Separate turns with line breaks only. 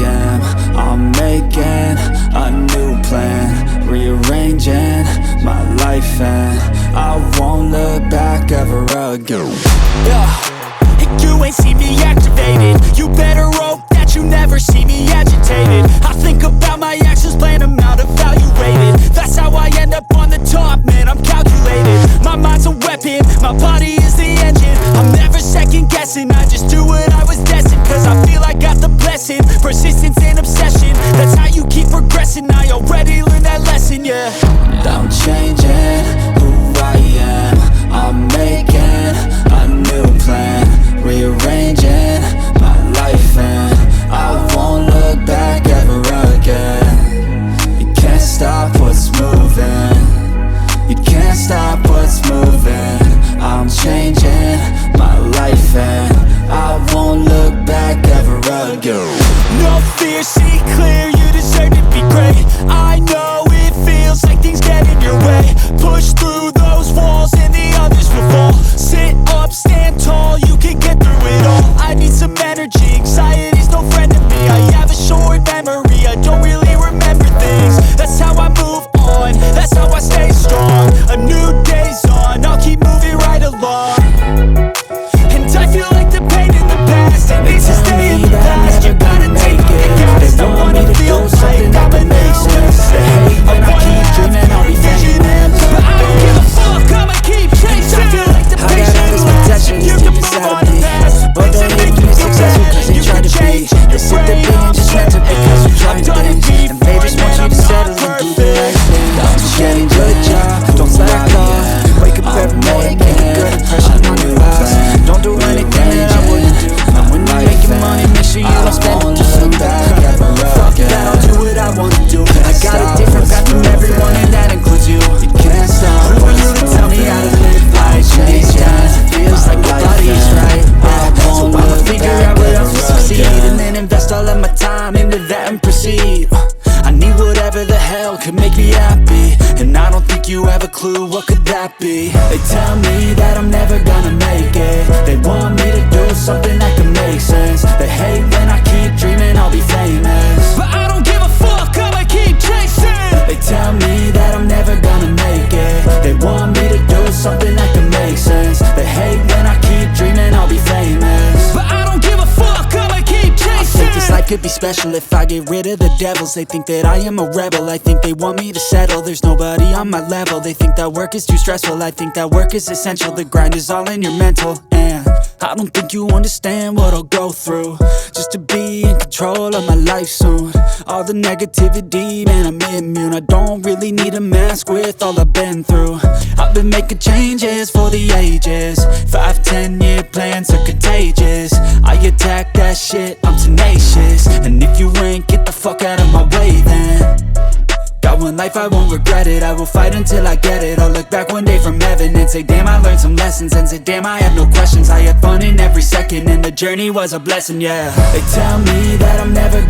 am. I'm making a new plan, rearranging my life, and I won't look back ever again.
You ain't see me activated. You better hope that you never see me agitated. I think about my actions, plan them out, evaluated. That's how I end up on the top, man, I'm calculated. My mind's a weapon, my body is the engine. I'm never second guessing, I just do what I was destined. Cause I feel I got the blessing, persistence and obsession. That's how you keep progressing, I already learned that lesson, yeah.
I'm changing who I am. I'm making a new plan, rearranging my life, and I won't look back ever again. You can't stop what's moving. You can't stop what's moving. I'm changing my life, and I won't look back ever again.
No fear, see clear, you deserve to be great. I know it feels like things get in your way. Push through those walls and the others will fall. Sit up, stand tall, you can get through it all. I need some energy, anxiety's no friend to me. I have a short memory, I don't really remember things. That's how I move on, that's how I stay strong. A new day's on, I'll keep moving right along. And I feel like the pain in the past, it needs to stay in the past. You gotta take it, guys, don't wanna feel like I'm an mistake. I keep dreaming I'll be visioning, but I don't give a fuck, I'ma keep chasing. I feel like the patience lasts, you can move on the past. But they make you successful cause they try to be. They sit there being just meant to because you're trying things. And they just want you to settle and do the right thing. Just get a good job, don't slack off. Wake up every morning, make a good impression on your boss. Don't do anything that I wouldn't do. And when you're making money, make sure you don't spend it too soon. Fuck that, I'll do what I wanna do. I got a different path from everyone and that includes you. You can't stop. Who are you to tell me how to live life? These times it feels like nobody's right. So I'ma figure out what else will succeed, and then invest all of my time into that and proceed. I need whatever the hell could make me happy, and I don't think you have a clue what could that be. They tell me that I'm never gonna make it. They want me to do something that can make sense. They hate when I keep dreaming I'll be famous, but I don't give a fuck, I'ma keep chasing. They tell me that I'm never gonna make it. They want me to do something that can make sense. They hate when I keep dreaming I'll be famous, but I don't give a fuck, I'ma keep chasing. I think this life could be special if I get rid of the devils. They think that I am a rebel, I think they want me to settle. There's nobody on my level, they think that work is too stressful. I think that work is essential, the grind is all in your mental. And I don't think you understand what I'll go through just to be in control of my life soon. All the negativity, man, I'm immune. I don't really need a mask with all I've been through. I've been making changes for the ages. 5-10 year plans are contagious. I attack that shit, I'm tenacious. And if you ain't, get the fuck out of my way then. Got one life, I won't regret it. I will fight until I get it. I'll look back one day from heaven and say, damn, I learned some lessons. And say, damn, I have no questions. I had fun in every second, and the journey was a blessing, yeah. They tell me that I'm never